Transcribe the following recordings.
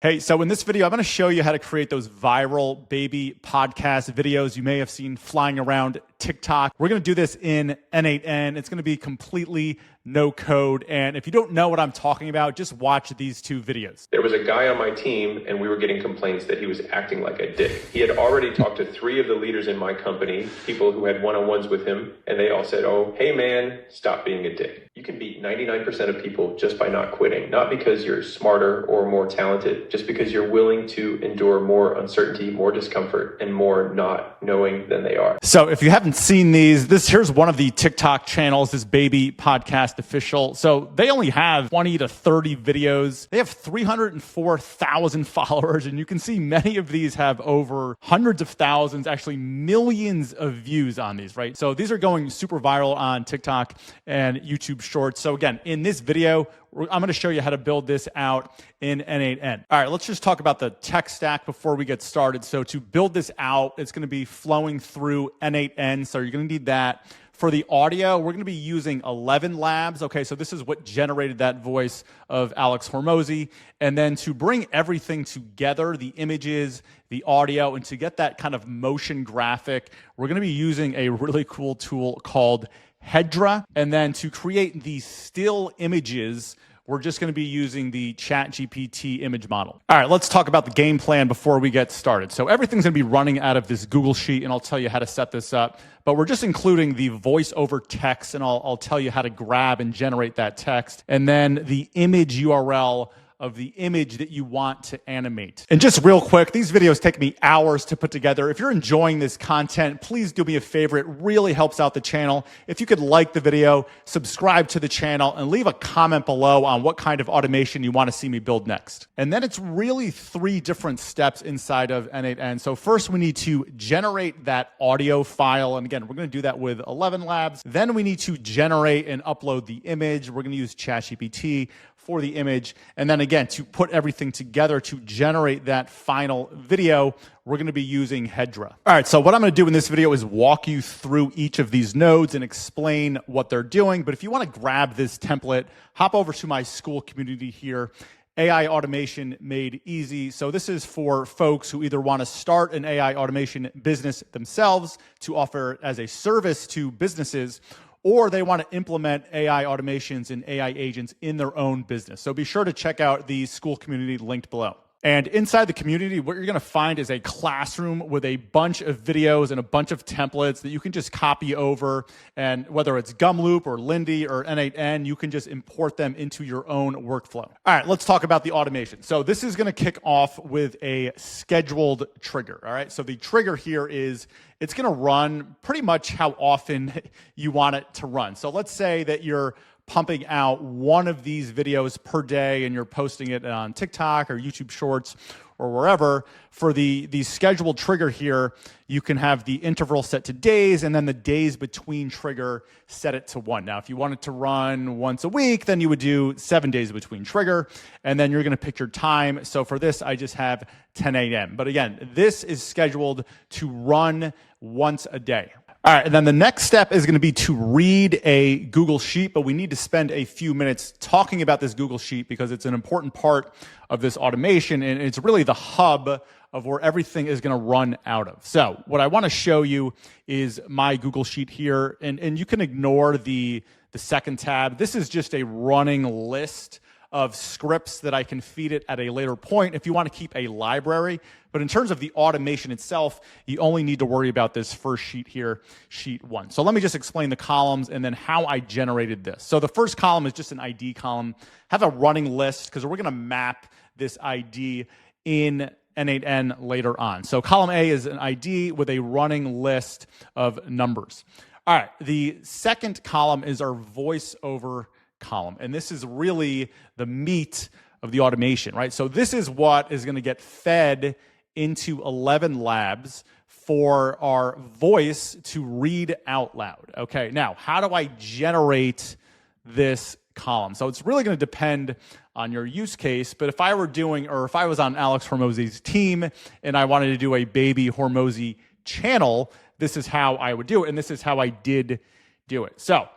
Hey, so in this video, I'm going to show you how to create those viral baby podcast videos you may have seen flying around TikTok. We're going to do this in N8N. It's going to be completely no code. And if you don't know what I'm talking about, just watch these two videos. There was a guy on my team and we were getting complaints that he was acting like a dick. He had already talked to 3 of the leaders in my company, people who had one-on-ones with him, and they all said, "Oh, hey man, stop being a dick." You can beat 99% of people just by not quitting, not because you're smarter or more talented, just because you're willing to endure more uncertainty, more discomfort, and more not knowing than they are. So if you haven't seen these, here's one of the TikTok channels, this Baby Podcast Official. So they only have 20 to 30 videos. They have 304,000 followers, and you can see many of these have over hundreds of thousands, actually millions of views on these, right? So these are going super viral on TikTok and YouTube Shorts. So again, in this video, I'm going to show you how to build this out in N8N. All right, let's just talk about the tech stack before we get started. So to build this out, it's going to be flowing through N8N. So you're going to need that. For the audio, we're going to be using 11 Labs. Okay, so this is what generated that voice of Alex Hormozi. And then to bring everything together, the images, the audio, and to get that kind of motion graphic, we're going to be using a really cool tool called Hedra. And then to create the still images, we're just going to be using the Chat GPT image model. All right, let's talk about the game plan before we get started. So everything's going to be running out of this Google Sheet, and I'll tell you how to set this up. But we're just including the voice over text, and I'll tell you how to grab and generate that text. And then the image URL of the image that you want to animate. And just real quick, these videos take me hours to put together. If you're enjoying this content, please do me a favor. It really helps out the channel. If you could like the video, subscribe to the channel, and leave a comment below on what kind of automation you want to see me build next. And then it's really 3 different steps inside of N8N. So first we need to generate that audio file. And again, we're going to do that with 11 Labs. Then we need to generate and upload the image. We're going to use Chat GPT for the image. And then again, to put everything together to generate that final video, we're going to be using Hedra. All right, so what I'm going to do in this video is walk you through each of these nodes and explain what they're doing. But if you want to grab this template, hop over to my school community here, AI Automation Made Easy. So this is for folks who either want to start an AI automation business themselves to offer as a service to businesses, or they want to implement AI automations and AI agents in their own business. So be sure to check out the school community linked below. And inside the community, what you're going to find is a classroom with a bunch of videos and a bunch of templates that you can just copy over. And whether it's Gumloop or Lindy or N8N, you can just import them into your own workflow. All right, let's talk about the automation. So this is going to kick off with a scheduled trigger. All right, so the trigger here is it's going to run pretty much how often you want it to run. So let's say that you're pumping out one of these videos per day and you're posting it on TikTok or YouTube Shorts or wherever. For the scheduled trigger here, you can have the interval set to days, and then the days between trigger, set it to 1. Now, if you want it to run once a week, then you would do 7 days between trigger, and then you're going to pick your time. So for this, I just have 10 a.m. But again, this is scheduled to run once a day. All right, and then the next step is going to be to read a Google Sheet, but we need to spend a few minutes talking about this Google Sheet because it's an important part of this automation, and it's really the hub of where everything is going to run out of. So what I want to show you is my Google Sheet here, and you can ignore the second tab. This is just a running list of scripts that I can feed it at a later point if you want to keep a library. But in terms of the automation itself, you only need to worry about this first sheet here, sheet 1. So let me just explain the columns and then how I generated this. So the first column is just an ID column. Have a running list because we're going to map this ID in N8N later on. So column A is an ID with a running list of numbers. All right, the second column is our voiceover column. And this is really the meat of the automation, right? So this is what is going to get fed into 11 Labs for our voice to read out loud. Okay, now how do I generate this column? So it's really going to depend on your use case, but if I were doing, or if I was on Alex Hormozi's team and I wanted to do a baby Hormozi channel, this is how I would do it, and this is how I did do it. So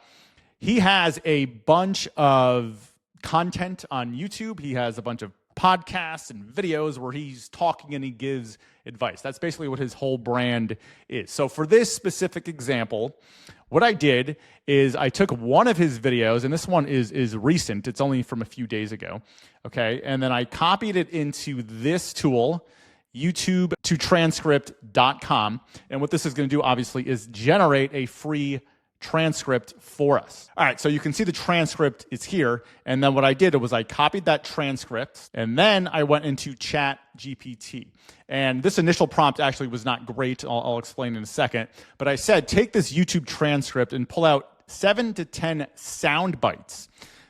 he has a bunch of content on YouTube. He has a bunch of podcasts and videos where he's talking and he gives advice. That's basically what his whole brand is. So for this specific example, what I did is I took one of his videos, and this one is recent. It's only from a few days ago, okay? And then I copied it into this tool, YouTube to transcript.com. And what this is going to do, obviously, is generate a free transcript for us. All right, so you can see the transcript is here. And then what I did was I copied that transcript, and then I went into Chat GPT. And this initial prompt actually was not great. I'll explain in a second. But I said, take this YouTube transcript and pull out 7 to 10 sound bites.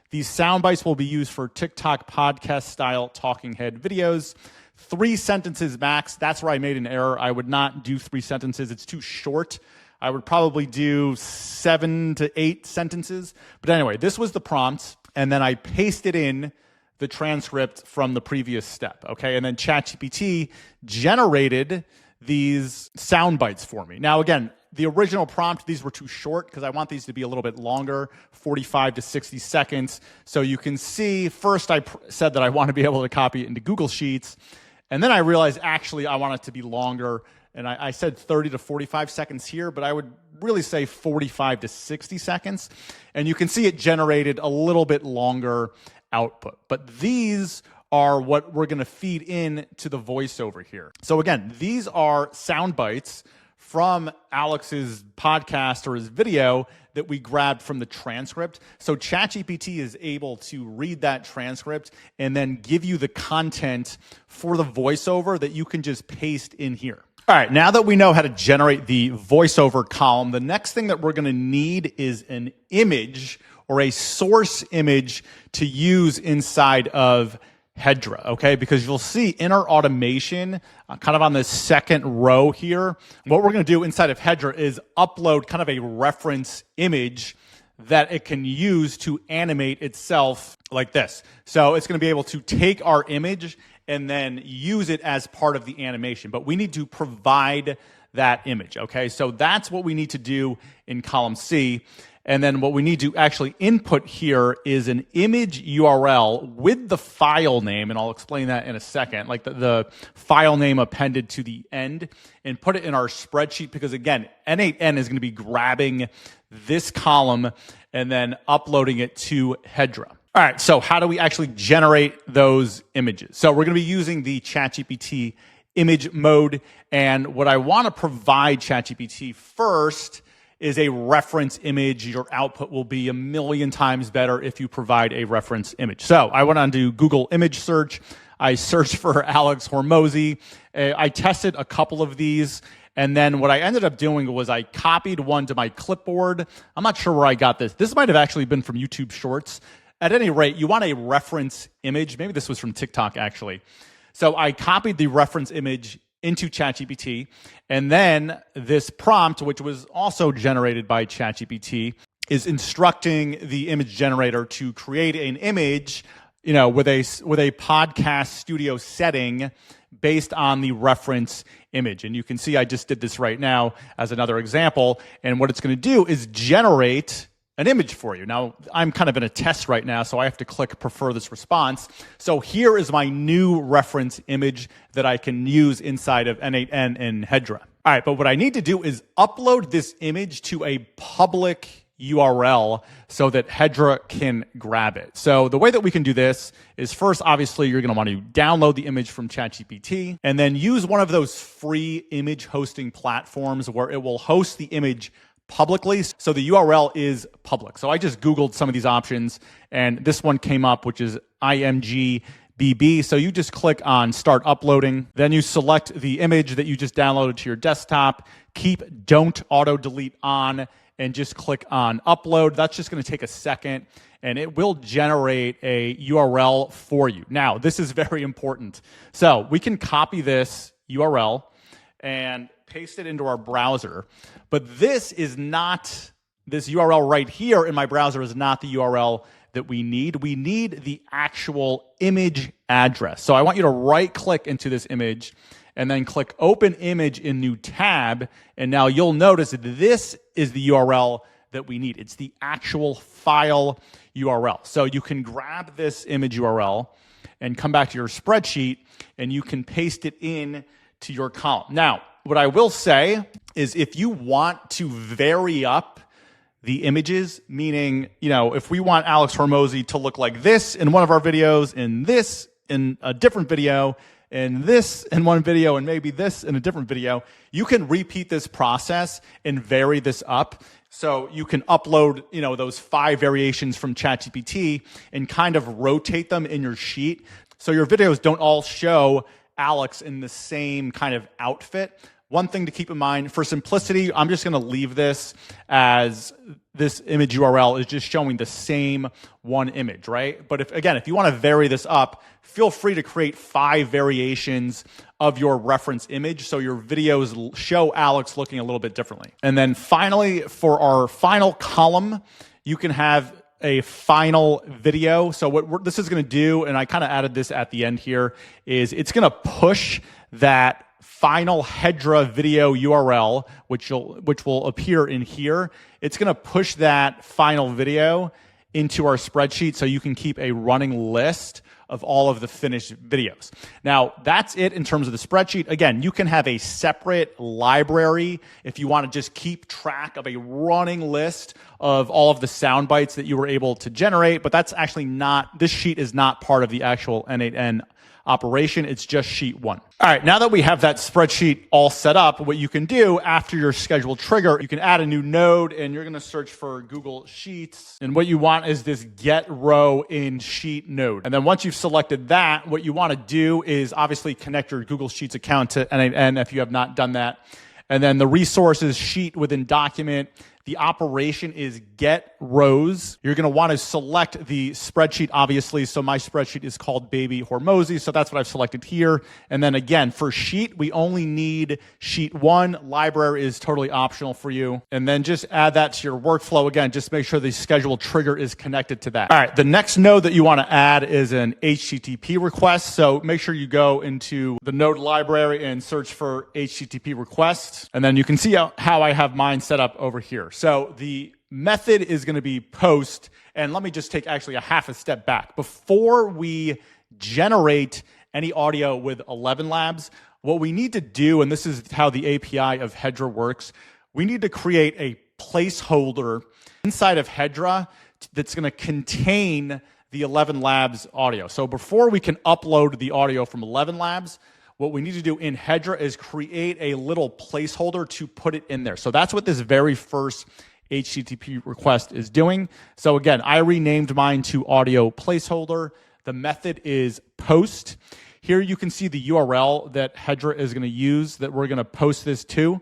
These sound bites will be used for TikTok podcast style talking head videos. 3 sentences max. That's where I made an error. I would not do 3 sentences. It's too short. I would probably do 7 to 8 sentences. But anyway, this was the prompt, and then I pasted in the transcript from the previous step, okay? And then ChatGPT generated these sound bites for me. Now, again, the original prompt, these were too short because I want these to be a little bit longer, 45 to 60 seconds. So you can see, first I said that I want to be able to copy it into Google Sheets, and then I realized actually I want it to be longer. And I said 30 to 45 seconds here, but I would really say 45 to 60 seconds. And you can see it generated a little bit longer output. But these are what we're going to feed in to the voiceover here. So again, these are sound bites from Alex's podcast or his video that we grabbed from the transcript. So ChatGPT is able to read that transcript and then give you the content for the voiceover that you can just paste in here. All right, now that we know how to generate the voiceover column, the next thing that we're going to need is an image or a source image to use inside of Hedra, okay? Because you'll see in our automation, kind of on the second row here, what we're going to do inside of Hedra is upload kind of a reference image that it can use to animate itself like this. So it's going to be able to take our image and then use it as part of the animation. But we need to provide that image, okay? So that's what we need to do in column C. And then what we need to actually input here is an image URL with the file name, and I'll explain that in a second, like the file name appended to the end, and put it in our spreadsheet because, again, N8N is going to be grabbing this column and then uploading it to Hedra. All right, so how do we actually generate those images? So we're going to be using the ChatGPT image mode, and what I want to provide ChatGPT first is a reference image. Your output will be a million times better if you provide a reference image. So I went on to Google image search. I searched for Alex Hormozi. I tested a couple of these. And then what I ended up doing was I copied one to my clipboard. I'm not sure where I got this. This might have actually been from YouTube Shorts. At any rate, you want a reference image. Maybe this was from TikTok, actually. So I copied the reference image into ChatGPT, and then this prompt, which was also generated by ChatGPT, is instructing the image generator to create an image, you know, with a podcast studio setting based on the reference image. And you can see I just did this right now as another example, and what it's going to do is generate an image for you. Now, I'm kind of in a test right now, so I have to click prefer this response. So here is my new reference image that I can use inside of N8N and Hedra. All right, but what I need to do is upload this image to a public URL so that Hedra can grab it. So the way that we can do this is first, obviously, you're going to want to download the image from ChatGPT and then use one of those free image hosting platforms where it will host the image publicly. So the URL is public. So I just Googled some of these options and this one came up, which is IMGBB. So you just click on start uploading. Then you select the image that you just downloaded to your desktop. Keep don't auto delete on and just click on upload. That's just going to take a second and it will generate a URL for you. Now, this is very important. So we can copy this URL and paste it into our browser. But this URL right here in my browser is not the URL that we need. We need the actual image address. So I want you to right click into this image and then click open image in new tab. And now you'll notice that this is the URL that we need. It's the actual file URL. So you can grab this image URL and come back to your spreadsheet, and you can paste it in to your column. Now, what I will say is if you want to vary up the images, meaning, if we want Alex Hormozi to look like this in one of our videos, and this in a different video, and this in one video, and maybe this in a different video, you can repeat this process and vary this up. So you can upload, those 5 variations from Chat GPT and kind of rotate them in your sheet. So your videos don't all show Alex in the same kind of outfit. One thing to keep in mind, for simplicity, I'm just going to leave this as this image URL is just showing the same one image, right? But if you want to vary this up, feel free to create 5 variations of your reference image so your videos show Alex looking a little bit differently. And then finally, for our final column, you can have a final video. So what this is going to do, and I kind of added this at the end here, is it's going to push that final Hedra video URL, which will appear in here. It's going to push that final video into our spreadsheet so you can keep a running list of all of the finished videos. Now, that's it in terms of the spreadsheet. Again, you can have a separate library if you want to just keep track of a running list of all of the sound bites that you were able to generate, but that's actually not, this sheet is not part of the actual N8N operation. It's just sheet 1. All right, now that we have that spreadsheet all set up, what you can do after your scheduled trigger, you can add a new node, and you're going to search for Google Sheets. And what you want is this get row in sheet node. And then once you've selected that, what you want to do is obviously connect your Google Sheets account to N8N if you have not done that. And then the resources sheet within document. The operation is get rows. You're going to want to select the spreadsheet, obviously. So my spreadsheet is called Baby Hormozi. So that's what I've selected here. And then again, for sheet, we only need sheet 1. Library is totally optional for you. And then just add that to your workflow. Again, just make sure the schedule trigger is connected to that. All right, the next node that you want to add is an HTTP request. So make sure you go into the node library and search for HTTP request. And then you can see how I have mine set up over here. So the method is going to be post, and let me just take actually a half a step back. Before we generate any audio with 11 Labs, what we need to do, and this is how the API of Hedra works, we need to create a placeholder inside of Hedra that's going to contain the 11 Labs audio. So before we can upload the audio from 11 Labs, what we need to do in Hedra is create a little placeholder to put it in there. So that's what this very first HTTP request is doing. So again, I renamed mine to audio placeholder. The method is post. Here you can see the URL that Hedra is going to use that we're going to post this to.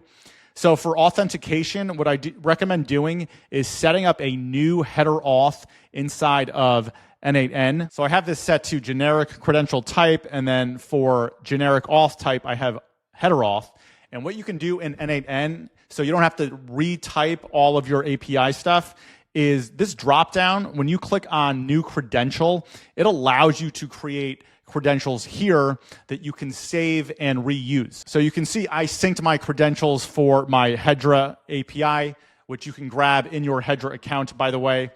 So for authentication, what I recommend doing is setting up a new header auth inside of N8N. So I have this set to generic credential type, and then for generic auth type, I have header auth. And what you can do in N8N, so you don't have to retype all of your API stuff, is this dropdown. When you click on new credential, it allows you to create credentials here that you can save and reuse. So you can see I synced my credentials for my Hedra API, which you can grab in your Hedra account, by the way.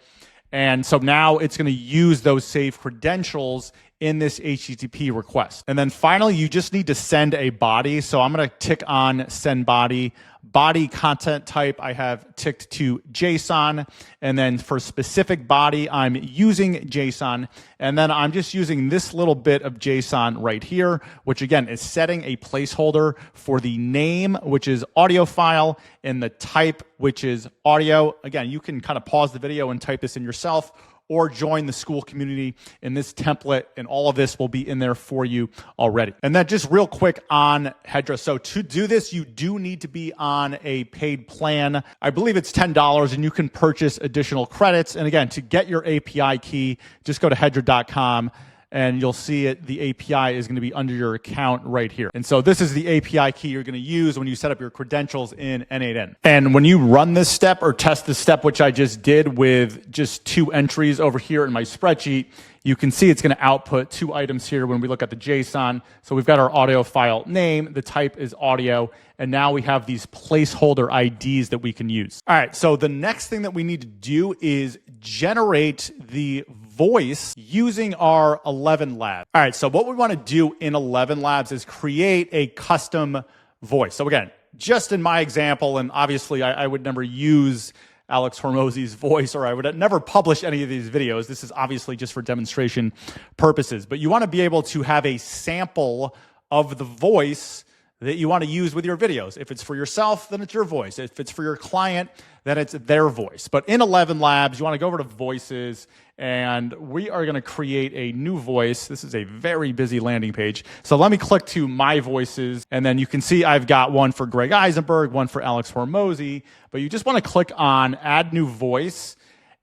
And so now it's going to use those saved credentials in this HTTP request. And then finally, you just need to send a body. So I'm going to tick on send body. Body content type, I have ticked to JSON. And then for specific body, I'm using JSON. And then I'm just using this little bit of JSON right here, which again is setting a placeholder for the name, which is audio file, and the type, which is audio. Again, you can kind of pause the video and type this in yourself, or join the school community in this template, and all of this will be in there for you already. And then just real quick on Hedra. So to do this, you do need to be on a paid plan. I believe it's $10, and you can purchase additional credits. And again, to get your API key, just go to hedra.com. And you'll see it. The API is going to be under your account right here. And so this is the API key you're going to use when you set up your credentials in N8N. And when you run this step or test this step, which I just did with just 2 entries over here in my spreadsheet, you can see it's going to output 2 items here when we look at the JSON. So we've got our audio file name, the type is audio, and now we have these placeholder IDs that we can use. All right, so the next thing that we need to do is generate the voice using our 11 Labs. All right, so what we want to do in 11 Labs is create a custom voice. So again, just in my example, and obviously I would never use Alex Hormozi's voice, or I would never publish any of these videos. This is obviously just for demonstration purposes. But you want to be able to have a sample of the voice that you want to use with your videos. If it's for yourself, then it's your voice. If it's for your client, then it's their voice. But in 11 Labs, you want to go over to Voices, and we are going to create a new voice. This is a very busy landing page. So let me click to My Voices, and then you can see I've got one for Greg Eisenberg, one for Alex Hormozi, but you just want to click on Add New Voice,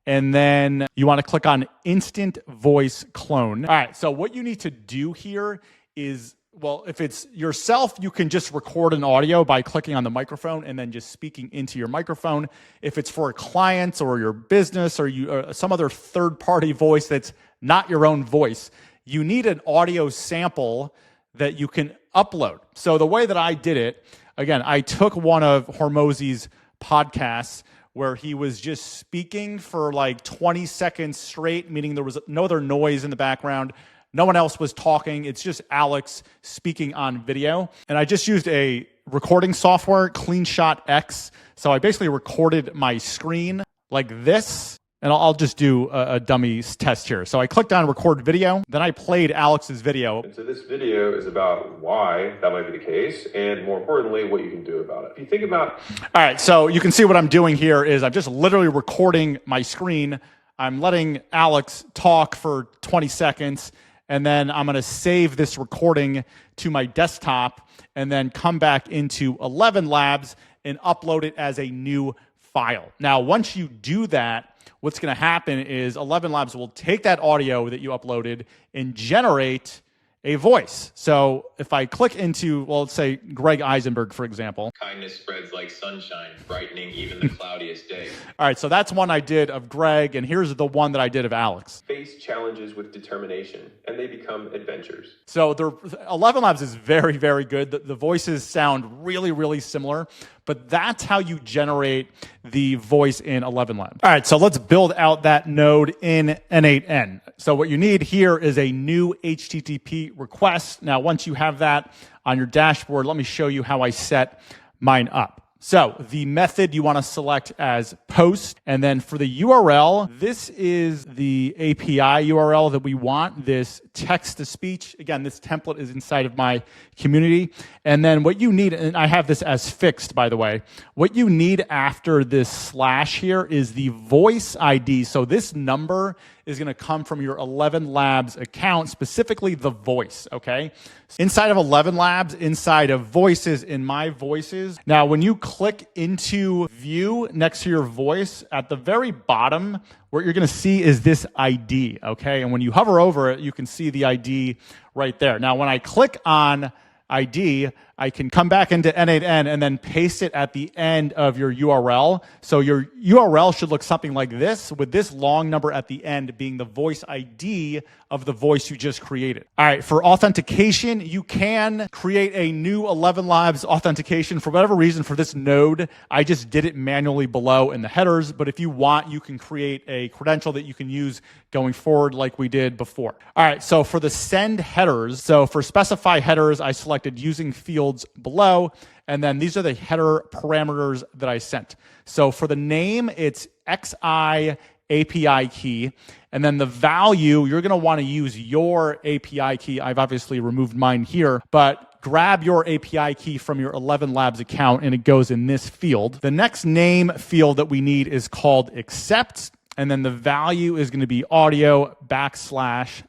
and then you want to click on Instant Voice Clone. All right, so what you need to do here is, well, if it's yourself, you can just record an audio by clicking on the microphone and then just speaking into your microphone. If it's for clients or your business or some other third-party voice that's not your own voice, you need an audio sample that you can upload. So the way that I did it, again, I took one of Hormozi's podcasts where he was just speaking for like 20 seconds straight, meaning there was no other noise in the background. No one else was talking. It's just Alex speaking on video. And I just used a recording software, CleanShot X. So I basically recorded my screen like this. And I'll just do a dummy test here. So I clicked on record video. Then I played Alex's video. And so this video is about why that might be the case, and more importantly, what you can do about it. If you think about... All right, so you can see what I'm doing here is I'm just literally recording my screen. I'm letting Alex talk for 20 seconds. And then I'm going to save this recording to my desktop and then come back into 11 Labs and upload it as a new file. Now, once you do that, what's going to happen is 11 Labs will take that audio that you uploaded and generate a voice. So if I click into, well, let's say Greg Eisenberg, for example. Kindness spreads like sunshine, brightening even the cloudiest day. All right, so that's one I did of Greg, and here's the one that I did of Alex. Face challenges with determination, and they become adventures. So 11 Labs is very, very good. The voices sound really, really similar, but that's how you generate the voice in 11 Labs. All right, so let's build out that node in N8N. So what you need here is a new HTTP request. Now, once you have that on your dashboard, let me show you how I set mine up. So the method you want to select as post, and then for the URL, this is the API URL that we want, this text-to-speech. Again, this template is inside of my community. And then what you need, and I have this as fixed, by the way, what you need after this slash here is the voice ID. So this number is going to come from your 11 Labs account, specifically the voice, okay? Inside of 11 Labs, inside of Voices, in My Voices. Now, when you click into View next to your voice, at the very bottom, what you're going to see is this ID, okay? And when you hover over it, you can see the ID right there. Now, when I click on ID, I can come back into N8N and then paste it at the end of your URL. So your URL should look something like this, with this long number at the end being the voice ID of the voice you just created. All right, for authentication, you can create a new 11 Labs authentication. For whatever reason, for this node, I just did it manually below in the headers. But if you want, you can create a credential that you can use going forward like we did before. All right, so for the send headers, so for specify headers, I selected using fields below, and then these are the header parameters that I sent. So for the name, it's XI API key, and then the value, you're going to want to use your API key. I've obviously removed mine here, but grab your API key from your 11 Labs account, and it goes in this field. The next name field that we need is called accept, and then the value is going to be audio /MPEG.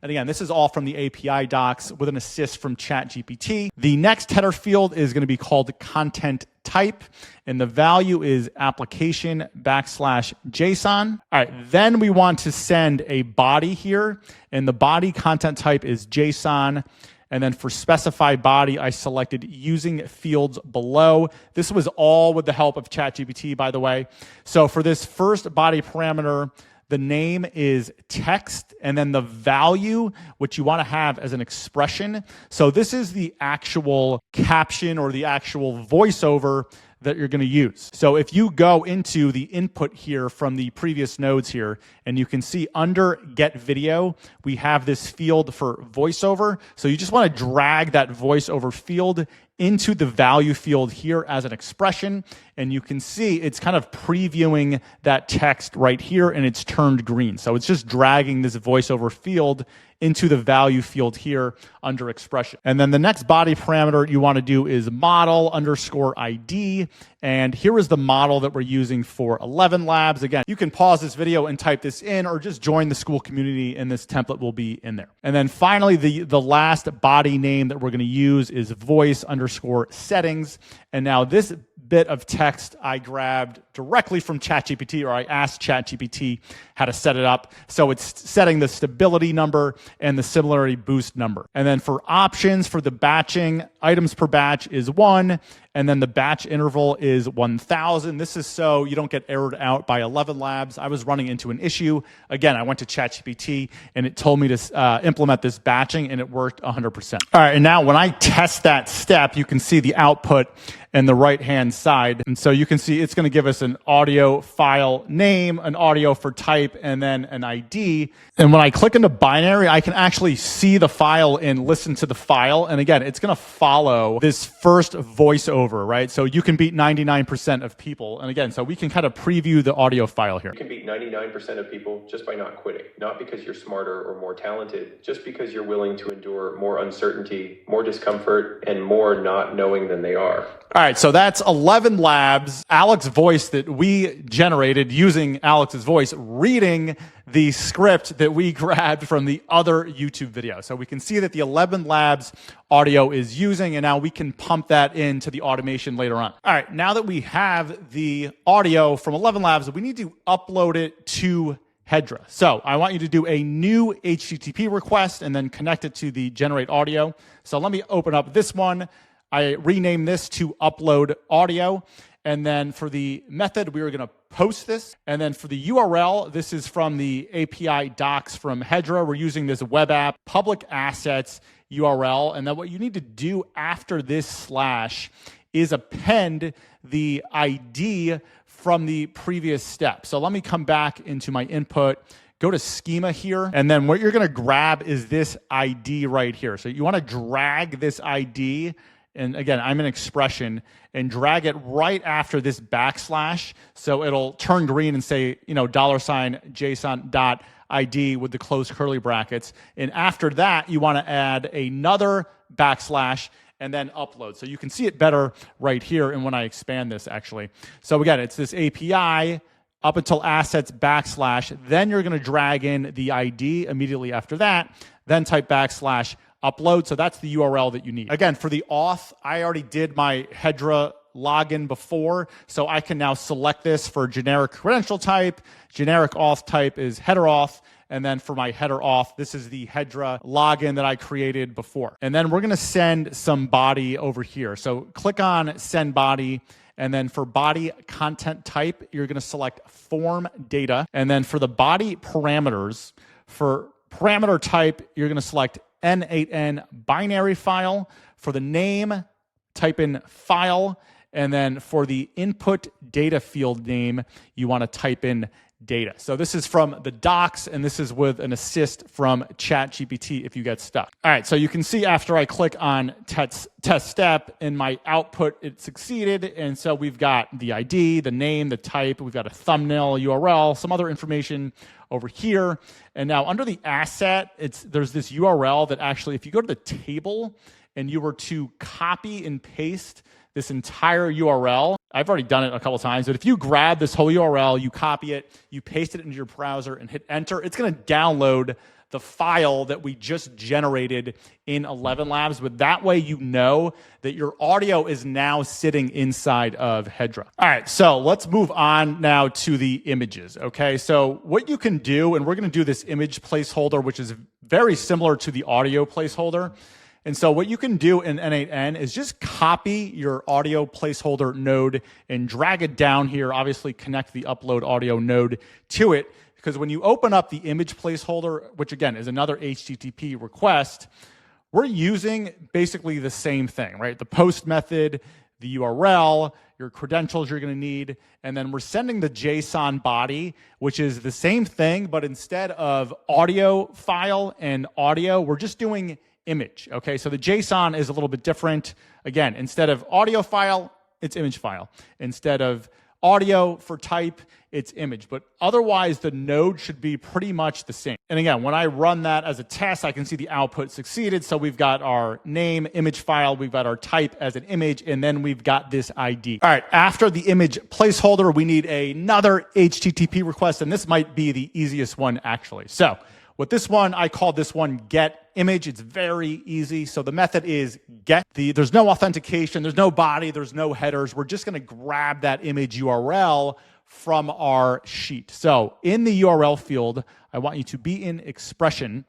And again, this is all from the API docs with an assist from Chat GPT. The next header field is going to be called content type, and the value is application /JSON. All right, then we want to send a body here, and the body content type is JSON. And then for specify body, I selected using fields below. This was all with the help of Chat GPT, by the way. So for this first body parameter, the name is text, and then the value, which you want to have as an expression. So this is the actual caption or the actual voiceover that you're going to use. So if you go into the input here from the previous nodes here, and you can see under Get Video, we have this field for voiceover. So you just want to drag that voiceover field into the value field here as an expression, and you can see it's kind of previewing that text right here, and it's turned green. So it's just dragging this voiceover field into the value field here under expression. And then the next body parameter you want to do is model underscore ID. And here is the model that we're using for 11 Labs. Again, you can pause this video and type this in, or just join the school community, and this template will be in there. And then finally, the last body name that we're going to use is voice underscore settings. And now this bit of text I grabbed directly from Chat GPT, or I asked Chat GPT how to set it up. So it's setting the stability number and the similarity boost number. And then for options for the batching, items per batch is 1, and then the batch interval is 1,000. This is so you don't get errored out by 11 Labs. I was running into an issue. Again, I went to Chat GPT, and it told me to implement this batching, and it worked 100%. All right, and now when I test that step, you can see the output in the right-hand side. And so you can see it's going to give us an audio file name, an audio for type, and then an ID. And when I click into binary, I can actually see the file and listen to the file. And again, it's going to follow this first voiceover, right? So you can beat 99% of people. And again, so we can kind of preview the audio file here. You can beat 99% of people just by not quitting. Not because you're smarter or more talented, just because you're willing to endure more uncertainty, more discomfort, and more not knowing than they are. All right, so that's 11 Labs, Alex's voice that we generated using Alex's voice, reading the script that we grabbed from the other YouTube video. So we can see that the 11 Labs audio is using, and now we can pump that into the automation later on. All right, now that we have the audio from 11 Labs, we need to upload it to Hedra. So I want you to do a new HTTP request and then connect it to the generate audio. So let me open up this one. I rename this to upload audio. And then for the method, we are going to post this. And then for the URL, this is from the API docs from Hedra. We're using this web app public assets URL. And then what you need to do after this slash is append the ID from the previous step. So let me come back into my input, go to schema here, and then what you're going to grab is this ID right here. So you want to drag this ID, and again, I'm an expression, and drag it right after this backslash, so it'll turn green and say, $JSON.ID with the closed curly brackets. And after that, you want to add another backslash and then upload. So you can see it better right here, and when I expand this, actually. So again, it's this API up until assets backslash, then you're going to drag in the ID immediately after that, then type backslash upload. So that's the URL that you need. Again, for the auth, I already did my Hedra login before, so I can now select this for generic credential type. Generic auth type is header auth. And then for my header auth, this is the Hedra login that I created before. And then we're going to send some body over here. So click on send body. And then for body content type, you're going to select form data. And then for the body parameters, for parameter type, you're going to select N8N binary file. For the name, type in file. And then for the input data field name, you want to type in data. So this is from the docs, and this is with an assist from Chat GPT if you get stuck. All right, so you can see after I click on test step, in my output, it succeeded. And so we've got the ID, the name, the type, we've got a thumbnail, URL, some other information over here. And now under the asset, there's this URL that actually, if you go to the table and you were to copy and paste this entire URL, I've already done it a couple times, but if you grab this whole URL, you copy it, you paste it into your browser and hit enter, it's going to download the file that we just generated in 11 Labs. But that way you know that your audio is now sitting inside of Hedra. All right, so let's move on now to the images, okay? So what you can do, and we're going to do this image placeholder, which is very similar to the audio placeholder. And so what you can do in N8N is just copy your audio placeholder node and drag it down here, obviously connect the upload audio node to it, because when you open up the image placeholder, which again is another HTTP request, we're using basically the same thing, right? The post method, the URL, your credentials you're going to need, and then we're sending the JSON body, which is the same thing, but instead of audio file and audio, we're just doing image, okay? So the JSON is a little bit different. Again, instead of audio file, it's image file. Instead of audio for type, it's image. But otherwise, the node should be pretty much the same. And again, when I run that as a test, I can see the output succeeded. So we've got our name, image file, we've got our type as an image, and then we've got this ID. All right, after the image placeholder, we need another HTTP request, and this might be the easiest one actually. So with this one, I call this one get image. It's very easy. So the method is get. There's no authentication, there's no body, there's no headers. We're just going to grab that image URL from our sheet. So in the URL field, I want you to be in expression.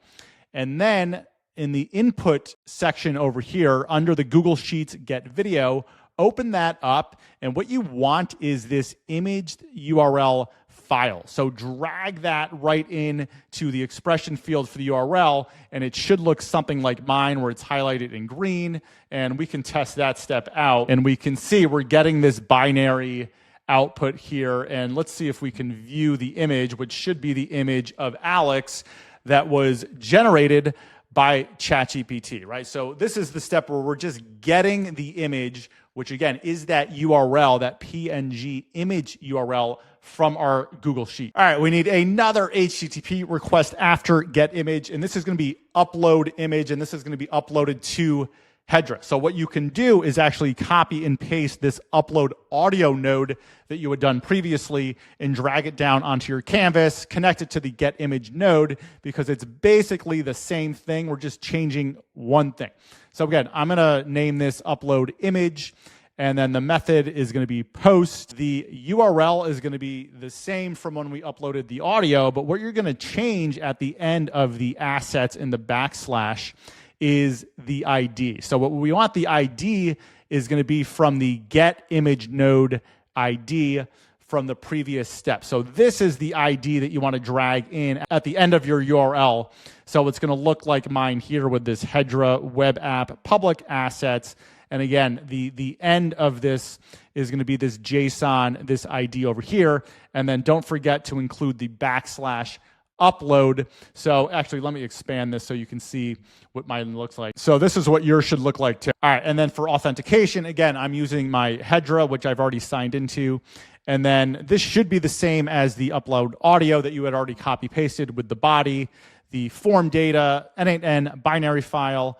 And then in the input section over here, under the Google Sheets get video, open that up. And what you want is this imaged URL file. So drag that right in to the expression field for the URL, and it should look something like mine where it's highlighted in green. And we can test that step out, and we can see we're getting this binary output here. And let's see if we can view the image, which should be the image of Alex that was generated by Chat GPT, right? So this is the step where we're just getting the image, which again is that URL, that PNG image URL from our Google Sheet. All right, we need another HTTP request after get image, and this is going to be upload image, and this is going to be uploaded to Hedra. So what you can do is actually copy and paste this upload audio node that you had done previously and drag it down onto your canvas, connect it to the get image node, because it's basically the same thing. We're just changing one thing. So again, I'm going to name this upload image, and then the method is going to be post. The URL is going to be the same from when we uploaded the audio, but what you're going to change at the end of the assets in the backslash is the ID. So what we want the ID is going to be from the get image node ID from the previous step. So this is the ID that you want to drag in at the end of your URL. So it's going to look like mine here with this Hedra web app public assets. And again, the end of this is going to be this JSON, this ID over here. And then don't forget to include the backslash upload. So actually, let me expand this so you can see what mine looks like. So this is what yours should look like too. All right, and then for authentication, again, I'm using my Hedra, which I've already signed into. And then this should be the same as the upload audio that you had already copy pasted with the body, the form data, N8N binary file,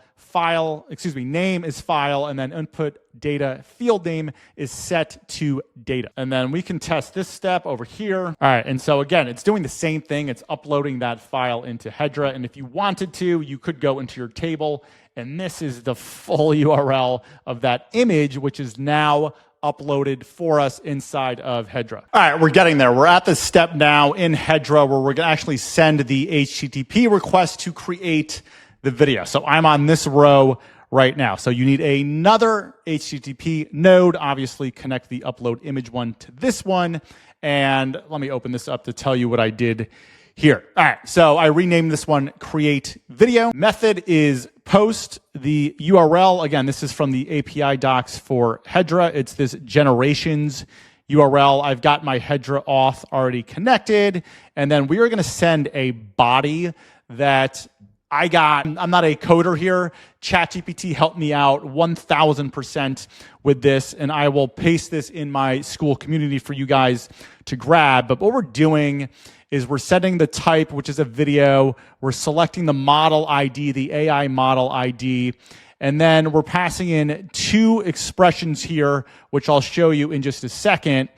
name is file, and then input data field name is set to data. And then we can test this step over here. All right, and so again, it's doing the same thing. It's uploading that file into Hedra. And if you wanted to, you could go into your table, and this is the full URL of that image, which is now uploaded for us inside of Hedra. All right, we're getting there. We're at the step now in Hedra where we're going to actually send the HTTP request to create the video. So I'm on this row right now. So you need another HTTP node, obviously connect the upload image one to this one. And let me open this up to tell you what I did here. All right, so I renamed this one create video. Method is post. The URL, again, this is from the API docs for Hedra. It's this generations URL. I've got my Hedra auth already connected. And then we are going to send a body that I got. I'm not a coder here. Chat GPT helped me out 1000% with this, and I will paste this in my school community for you guys to grab. But what we're doing is we're setting the type, which is a video. We're selecting the model ID, the AI model ID, and then we're passing in two expressions here, which I'll show you in just a second.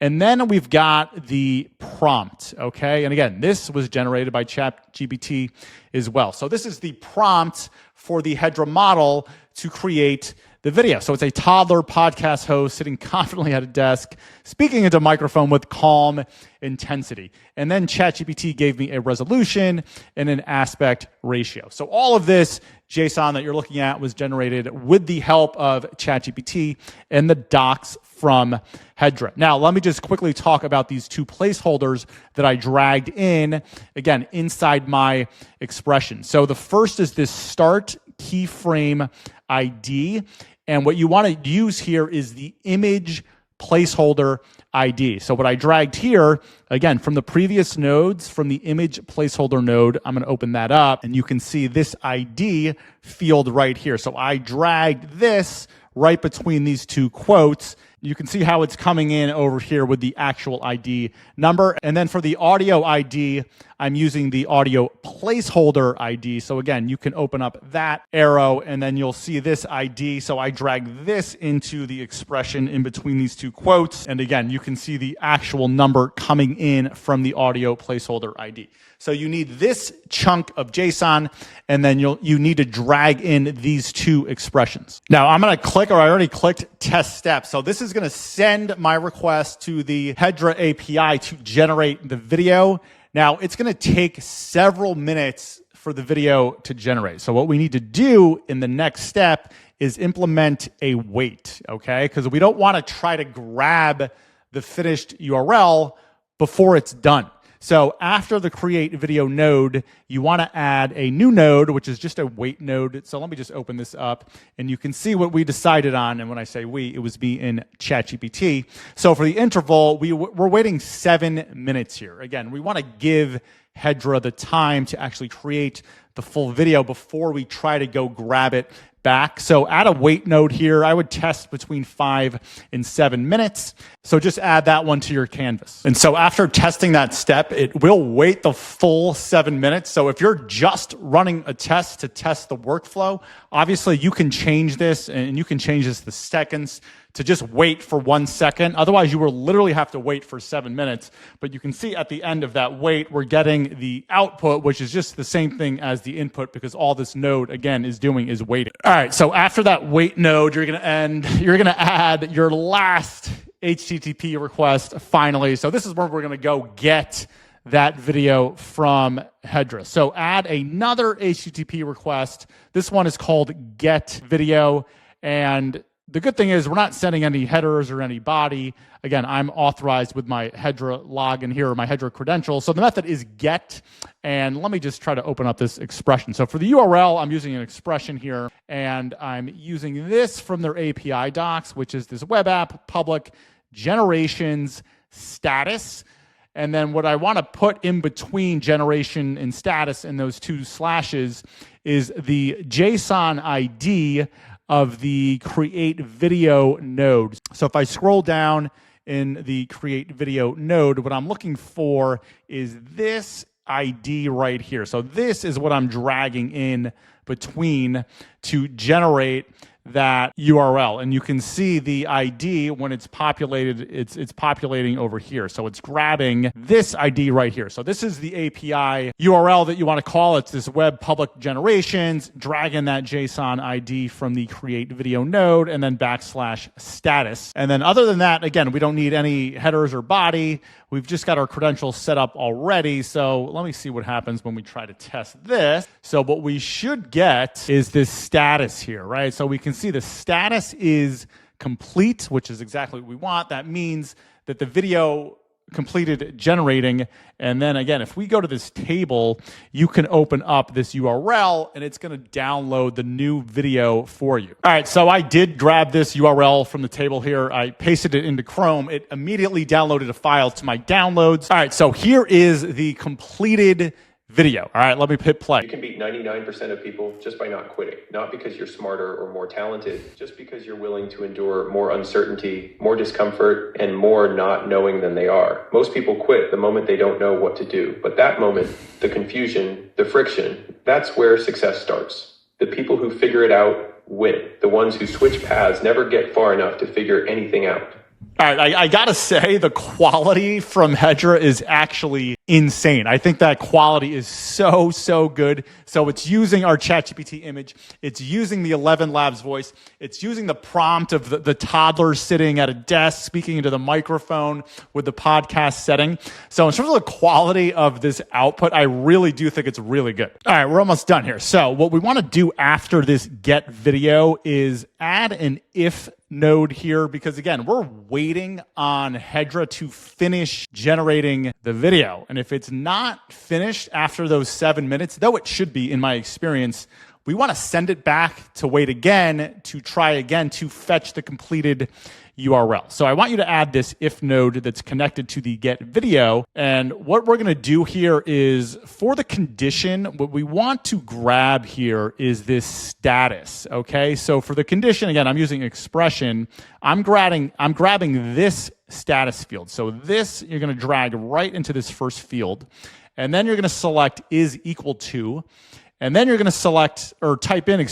And then we've got the prompt, okay? And again, this was generated by Chat GPT as well. So this is the prompt for the Hedra model to create the video. So it's a toddler podcast host sitting confidently at a desk, speaking into a microphone with calm intensity. And then ChatGPT gave me a resolution and an aspect ratio. So all of this JSON that you're looking at was generated with the help of ChatGPT and the docs from Hedra. Now, let me just quickly talk about these two placeholders that I dragged in, again, inside my expression. So the first is this start keyframe ID. And what you want to use here is the image placeholder ID. So what I dragged here, again, from the previous nodes, from the image placeholder node, I'm going to open that up, and you can see this ID field right here. So I dragged this right between these two quotes. You can see how it's coming in over here with the actual ID number. And then for the audio ID, I'm using the audio placeholder ID. So again, you can open up that arrow and then you'll see this ID. So I drag this into the expression in between these two quotes. And again, you can see the actual number coming in from the audio placeholder ID. So you need this chunk of JSON, and then you need to drag in these two expressions. Now I'm going to click, or I already clicked test step. So this is going to send my request to the Hedra API to generate the video. Now it's going to take several minutes for the video to generate. So what we need to do in the next step is implement a wait, okay? Because we don't want to try to grab the finished URL before it's done. So after the create video node, you want to add a new node, which is just a wait node. So let me just open this up and you can see what we decided on. And when I say we, it was me in Chat GPT. So for the interval, we're waiting 7 minutes here. Again, we want to give Hedra the time to actually create the full video before we try to go grab it back. So add a wait node here. I would test between 5 and 7 minutes. So just add that one to your canvas. And so after testing that step, it will wait the full 7 minutes. So if you're just running a test to test the workflow, obviously you can change this, and you can change this to seconds to just wait for 1 second. Otherwise, you will literally have to wait for 7 minutes. But you can see at the end of that wait, we're getting the output, which is just the same thing as the input, because all this node, again, is doing is waiting. All right, so after that wait node, you're gonna add your last HTTP request finally. So this is where we're gonna go get that video from Hedra. So add another HTTP request. This one is called get video, and the good thing is we're not sending any headers or any body. Again, I'm authorized with my Hedra login here, or my Hedra credentials. So the method is get, and let me just try to open up this expression. So for the URL, I'm using an expression here, and I'm using this from their API docs, which is this web app, public, generations, status. And then what I want to put in between generation and status and those two slashes is the JSON ID of the create video node. So if I scroll down in the create video node, what I'm looking for is this ID right here. So this is what I'm dragging in between to generate that URL. And you can see the ID when it's populated, it's populating over here. So it's grabbing this ID right here. So this is the API URL that you want to call. It's this web public generations, dragging that JSON ID from the create video node, and then / status. And then other than that, again, we don't need any headers or body. We've just got our credentials set up already. So let me see what happens when we try to test this. So what we should get is this status here, right? So we can see the status is complete, which is exactly what we want. That means that the video completed generating. And then again, if we go to this table, you can open up this URL and it's going to download the new video for you. All right, so I did grab this URL from the table here. I pasted it into Chrome. It immediately downloaded a file to my downloads. All right, so here is the completed video. All right, let me hit play. You can beat 99% of people just by not quitting. Not because you're smarter or more talented, just because you're willing to endure more uncertainty, more discomfort, and more not knowing than they are. Most people quit the moment they don't know what to do. But that moment, the confusion, the friction, that's where success starts. The people who figure it out win. The ones who switch paths never get far enough to figure anything out. All right, I gotta say the quality from Hedra is actually insane. I think that quality is so good. So it's using our ChatGPT image. It's using the 11 Labs voice. It's using the prompt of the toddler sitting at a desk speaking into the microphone with the podcast setting. So in terms of the quality of this output, I really do think it's really good. All right, we're almost done here. So what we want to do after this get video is add an if node here, because again, we're waiting on Hedra to finish generating the video. And if it's not finished after those 7 minutes, though it should be in my experience, we want to send it back to wait again to try again to fetch the completed URL. So I want you to add this if node that's connected to the get video. And what we're going to do here is for the condition, what we want to grab here is this status. Okay. So for the condition, again, I'm using expression. I'm grabbing this status field. So this, you're going to drag right into this first field. And then you're going to select is equal to, and then you're going to select or type in,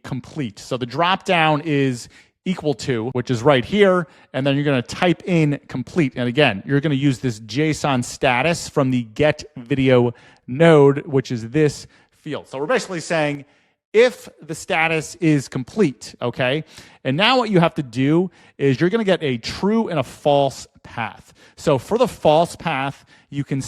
complete. So the drop down is equal to, which is right here, and then you're going to type in complete. And again, you're going to use this JSON status from the get video node, which is this field. So we're basically saying if the status is complete, okay? And now what you have to do is you're going to get a true and a false path. So for the false path, you can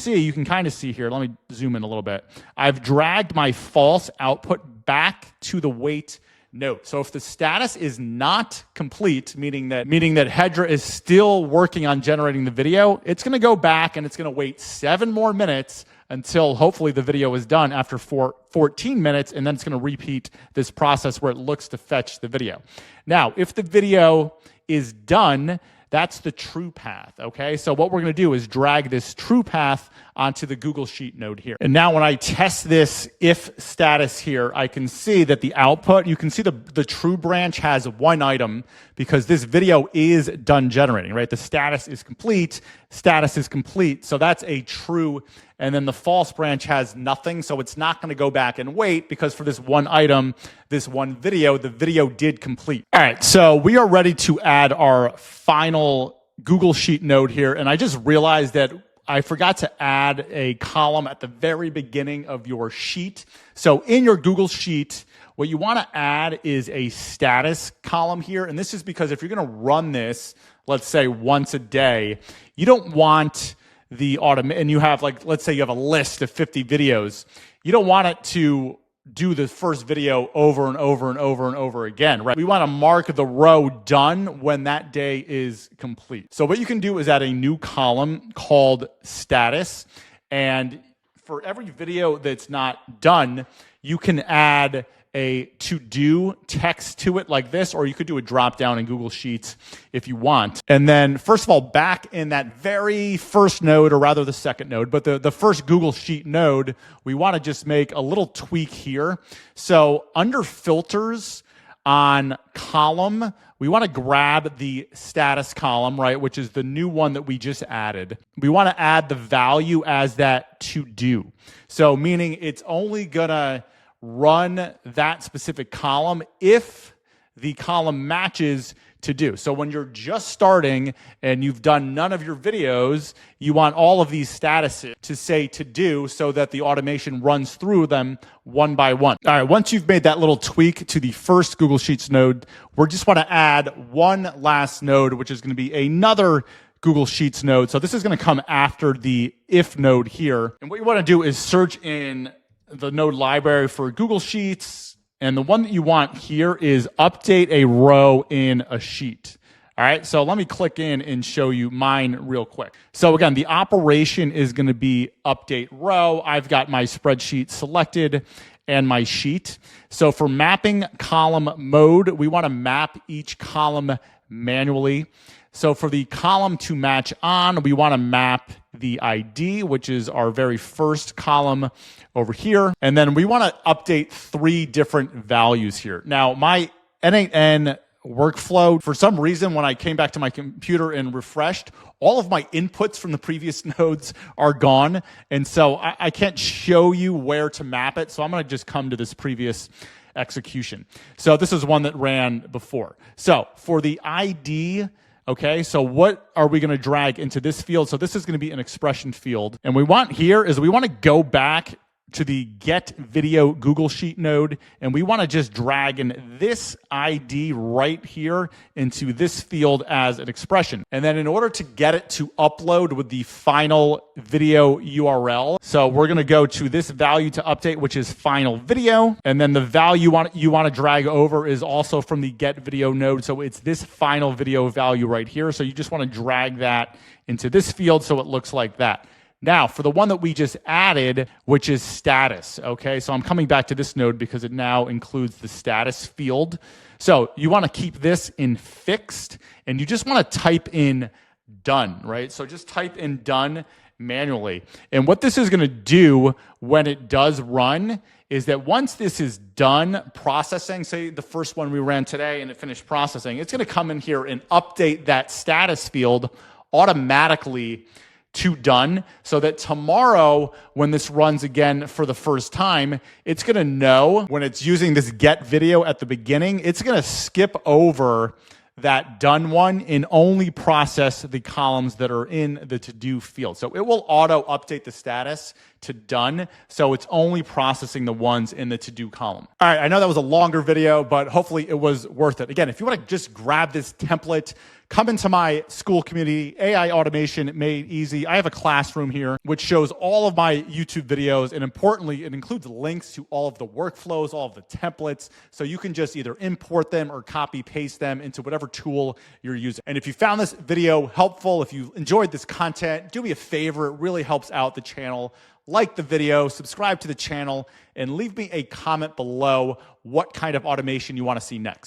kind of see here, let me zoom in a little bit. I've dragged my false output back to the wait node. So if the status is not complete, meaning that Hedra is still working on generating the video, it's going to go back and it's going to wait 7 more minutes until hopefully the video is done after 14 minutes, and then it's going to repeat this process where it looks to fetch the video. Now, if the video is done, that's the true path, okay? So what we're going to do is drag this true path onto the Google Sheet node here. And now when I test this if status here, I can see that the output, you can see the true branch has 1 item because this video is done generating, right? The status is complete, so that's a true. And then the false branch has nothing, so it's not going to go back and wait because for this 1 item, this 1 video, the video did complete. All right, so we are ready to add our final Google Sheet node here, and I just realized that I forgot to add a column at the very beginning of your sheet. So in your Google Sheet, what you want to add is a status column here, and this is because if you're going to run this, let's say once a day, you don't want the and you have let's say you have a list of 50 videos. You don't want it to do the first video over and over and over and over again, right? We want to mark the row done when that day is complete. So what you can do is add a new column called status. And for every video that's not done, you can add a to-do text to it like this, or you could do a drop-down in Google Sheets if you want. And then, first of all, back in that very first node, or rather the second node, but the first Google Sheet node, we want to just make a little tweak here. So under filters on column, we want to grab the status column, right, which is the new one that we just added. We want to add the value as that to-do. So meaning it's only going to run that specific column if the column matches to do. So when you're just starting and you've done none of your videos, you want all of these statuses to say to do so that the automation runs through them one by one. All right, once you've made that little tweak to the first Google Sheets node, we just want to add one last node, which is going to be another Google Sheets node. So this is going to come after the if node here. And what you want to do is search in the node library for Google Sheets, and the one that you want here is update a row in a sheet. All right, so let me click in and show you mine real quick. So again, the operation is going to be update row. I've got my spreadsheet selected and my sheet. So for mapping column mode, we want to map each column manually. So for the column to match on, we want to map the ID, which is our very first column over here. And then we want to update 3 different values here. Now, my N8N Workflow, for some reason, when I came back to my computer and refreshed, all of my inputs from the previous nodes are gone. And so I can't show you where to map it. So I'm going to just come to this previous execution. So this is one that ran before. So for the ID, okay, so what are we going to drag into this field? So this is going to be an expression field. And we want to go back to the get video Google Sheet node, and we want to just drag in this ID right here into this field as an expression. And then in order to get it to upload with the final video URL, so we're going to go to this value to update, which is final video. And then the value you want to drag over is also from the get video node. So it's this final video value right here. So you just want to drag that into this field so it looks like that. Now, for the one that we just added, which is status, okay? So I'm coming back to this node because it now includes the status field. So you want to keep this in fixed, and you just want to type in done, right? So just type in done manually. And what this is going to do when it does run is that once this is done processing, say the first one we ran today and it finished processing, it's going to come in here and update that status field automatically to done, so that tomorrow when this runs again for the first time, it's going to know when it's using this get video at the beginning, it's going to skip over that done one and only process the columns that are in the to-do field. So it will auto update the status to done, so it's only processing the ones in the to-do column. All right, I know that was a longer video, but hopefully it was worth it. Again, if you want to just grab this template, come into my school community, AI Automation Made Easy. I have a classroom here which shows all of my YouTube videos, and importantly, it includes links to all of the workflows, all of the templates, so you can just either import them or copy paste them into whatever tool you're using. And if you found this video helpful, if you enjoyed this content, do me a favor, it really helps out the channel. Like the video, subscribe to the channel, and leave me a comment below what kind of automation you want to see next.